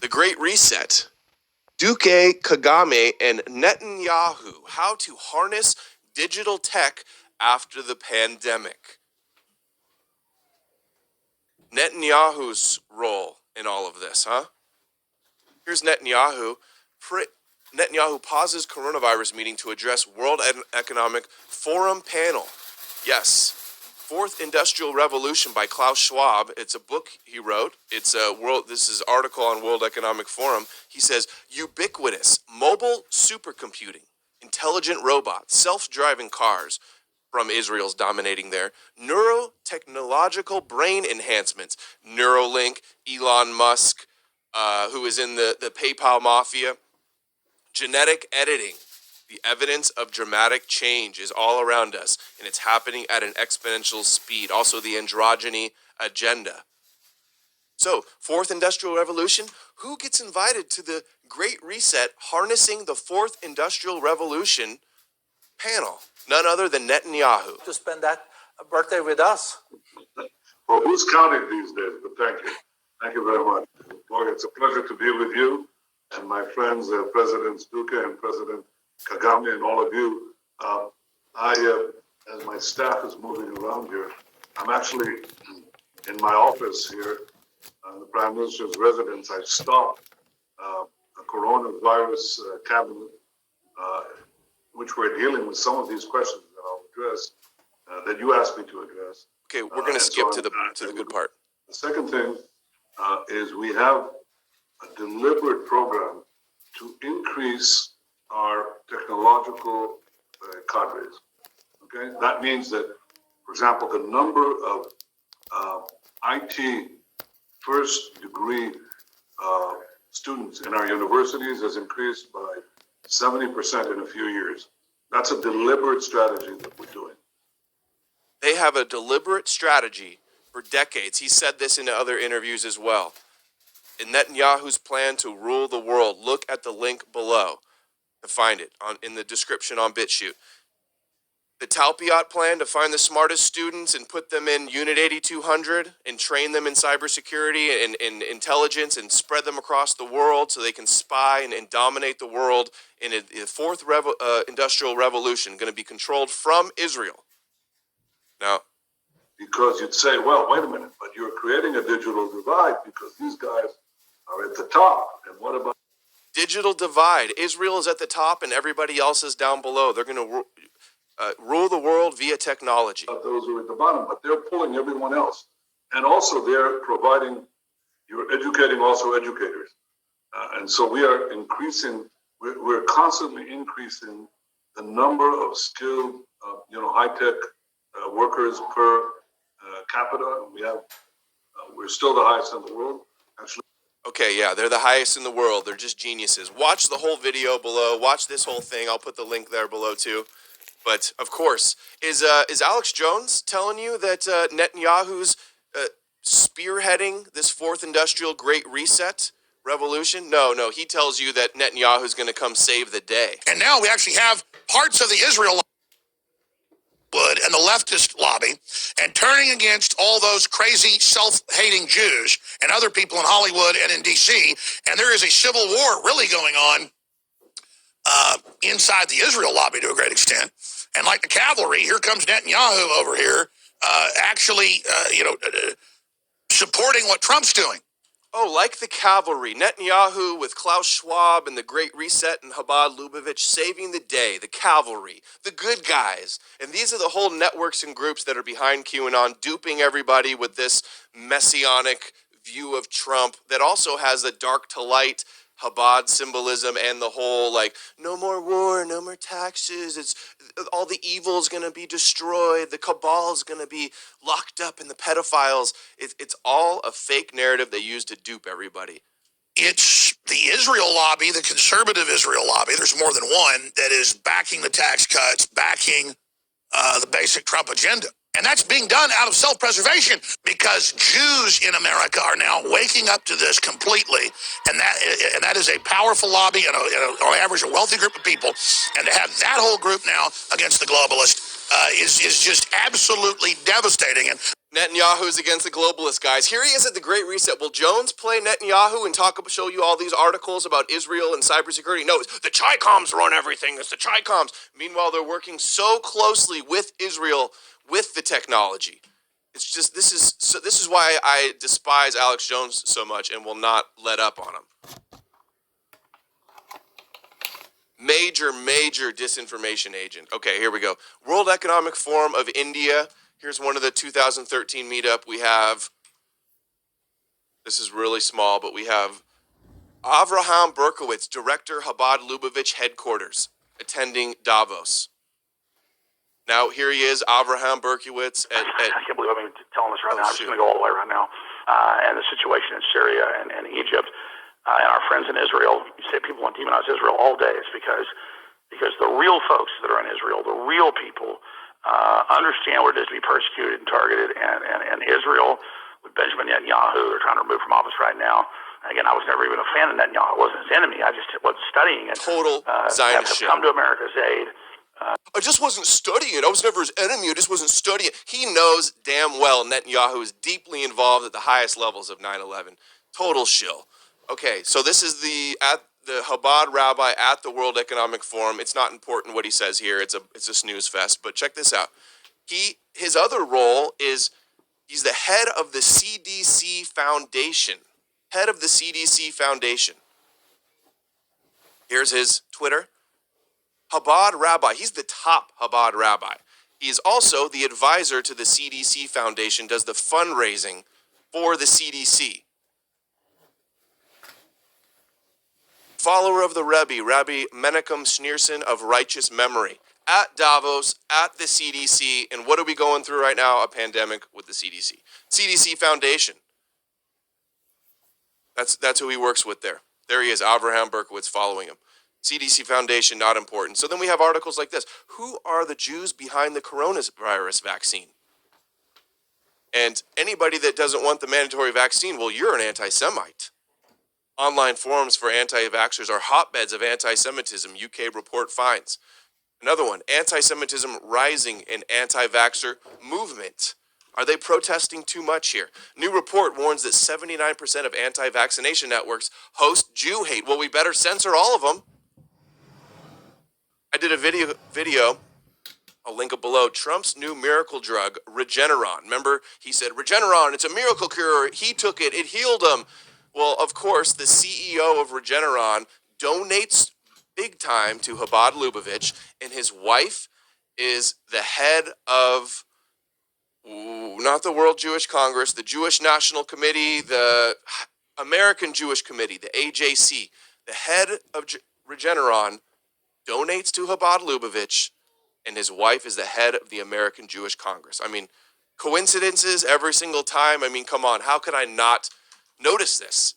The Great Reset. Duque, Kagame, and Netanyahu. How to harness digital tech after the pandemic. Netanyahu's role in all of this, huh? Here's Netanyahu. Netanyahu pauses coronavirus meeting to address World Economic Forum panel. Yes, Fourth Industrial Revolution by Klaus Schwab. It's a book he wrote. This is an article on World Economic Forum. He says, ubiquitous mobile supercomputing, intelligent robots, self-driving cars from Israel's dominating there, neurotechnological brain enhancements, Neuralink, Elon Musk, who is in the PayPal mafia, genetic editing. The evidence of dramatic change is all around us, and it's happening at an exponential speed. Also, the androgyny agenda. So, Fourth Industrial Revolution, who gets invited to the Great Reset Harnessing the Fourth Industrial Revolution panel? None other than Netanyahu. To spend that birthday with us. Well, who's counting these days? But thank you. Thank you very much. Well, it's a pleasure to be with you and my friends, President Duque and President Kagame and all of you. As my staff is moving around here, I'm actually in my office here, the Prime Minister's residence. I stopped a coronavirus cabinet, which we're dealing with some of these questions that I'll address, that you asked me to address. Okay, we're going to skip to the good part. The second thing is we have a deliberate program to increase our technological cadres. Okay, that means that, for example, the number of IT first degree students in our universities has increased by 70% in a few years. That's a deliberate strategy that we're doing. They have a deliberate strategy for decades. He said this in other interviews as well. In Netanyahu's plan to rule the world, look at the link below to find it in the description on BitChute. The Talpiot plan to find the smartest students and put them in Unit 8200 and train them in cybersecurity and intelligence and spread them across the world so they can spy and dominate the world in the fourth industrial revolution, going to be controlled from Israel. Now, because you'd say, well, wait a minute, but you're creating a digital divide because these guys are at the top. And what about digital divide? Israel is at the top and everybody else is down below. They're going to rule the world via technology. Those who are at the bottom, but they're pulling everyone else. And also they're providing, you're educating also educators. And so we are increasing, we're constantly increasing the number of skilled, high-tech workers per capita. We're still the highest in the world, actually. Okay, yeah, they're the highest in the world. They're just geniuses. Watch the whole video below. Watch this whole thing. I'll put the link there below too. But of course, is Alex Jones telling you that Netanyahu's spearheading this fourth industrial Great Reset revolution? No. He tells you that Netanyahu's going to come save the day. And now we actually have parts of the Israel and the leftist lobby and turning against all those crazy self-hating Jews and other people in Hollywood and in D.C. And there is a civil war really going on inside the Israel lobby to a great extent. And like the cavalry, here comes Netanyahu over here supporting what Trump's doing. Oh, like the cavalry, Netanyahu with Klaus Schwab and the Great Reset and Chabad Lubavitch saving the day, the cavalry, the good guys. And these are the whole networks and groups that are behind QAnon, duping everybody with this messianic view of Trump that also has the dark to light Chabad symbolism and the whole, no more war, no more taxes, it's all the evil is going to be destroyed, the cabal is going to be locked up, and the pedophiles. It's all a fake narrative they use to dupe everybody. It's the Israel lobby, the conservative Israel lobby, there's more than one, that is backing the tax cuts, backing the basic Trump agenda. And that's being done out of self-preservation because Jews in America are now waking up to this completely. And that is a powerful lobby and on average, a wealthy group of people. And to have that whole group now against the globalist is just absolutely devastating. And Netanyahu's against the globalists, guys. Here he is at the Great Reset. Will Jones play Netanyahu and show you all these articles about Israel and cybersecurity? No, it's the Chi-Coms run everything. It's the Chi-Coms. Meanwhile, they're working so closely with Israel with the technology. It's just this is why I despise Alex Jones so much and will not let up on him. Major disinformation agent. Okay, here we go. World Economic Forum of India. Here's one of the 2013 meetup. We have, this is really small, but we have Avraham Berkowitz, Director Chabad Lubavitch Headquarters, attending Davos. Now, here he is, Avraham Berkowitz. I can't believe I'm telling this right now. I'm just going to go all the way right now. And the situation in Syria and Egypt and our friends in Israel. You say people want to demonize Israel all day. It's because the real folks that are in Israel, the real people, understand what it is to be persecuted and targeted. And Israel, with Benjamin Netanyahu, they're trying to remove from office right now. Again, I was never even a fan of Netanyahu. I wasn't his enemy. I just was studying it. Total Zionist shit. Have come to America's aid. I just wasn't studying it. I was never his enemy. I just wasn't studying it. He knows damn well Netanyahu is deeply involved at the highest levels of 9/11. Total shill. Okay, so this is the Chabad rabbi at the World Economic Forum. It's not important what he says here. It's a snooze fest. But check this out. His other role is he's the head of the CDC Foundation. Head of the CDC Foundation. Here's his Twitter. Chabad rabbi. He's the top Chabad rabbi. He is also the advisor to the CDC Foundation, does the fundraising for the CDC. Follower of the Rebbe, Rabbi Menachem Schneerson of righteous memory. At Davos, at the CDC, and what are we going through right now? A pandemic with the CDC. CDC Foundation. That's who he works with there. There he is, Avraham Berkowitz following him. CDC Foundation, not important. So then we have articles like this. Who are the Jews behind the coronavirus vaccine? And anybody that doesn't want the mandatory vaccine, well, you're an anti-Semite. Online forums for anti-vaxxers are hotbeds of anti-Semitism, UK report finds. Another one, anti-Semitism rising in anti-vaxxer movement. Are they protesting too much here? New report warns that 79% of anti-vaccination networks host Jew hate. Well, we better censor all of them. I did a video, I'll link it below, Trump's new miracle drug, Regeneron. Remember, he said, Regeneron, it's a miracle cure. He took it, it healed him. Well, of course, the CEO of Regeneron donates big time to Chabad Lubavitch, and his wife is the head of, not the World Jewish Congress, the Jewish National Committee, the American Jewish Committee, the AJC. The head of Regeneron donates to Chabad Lubavitch, and his wife is the head of the American Jewish Congress. I mean, coincidences every single time. I mean, come on, how could I not notice this?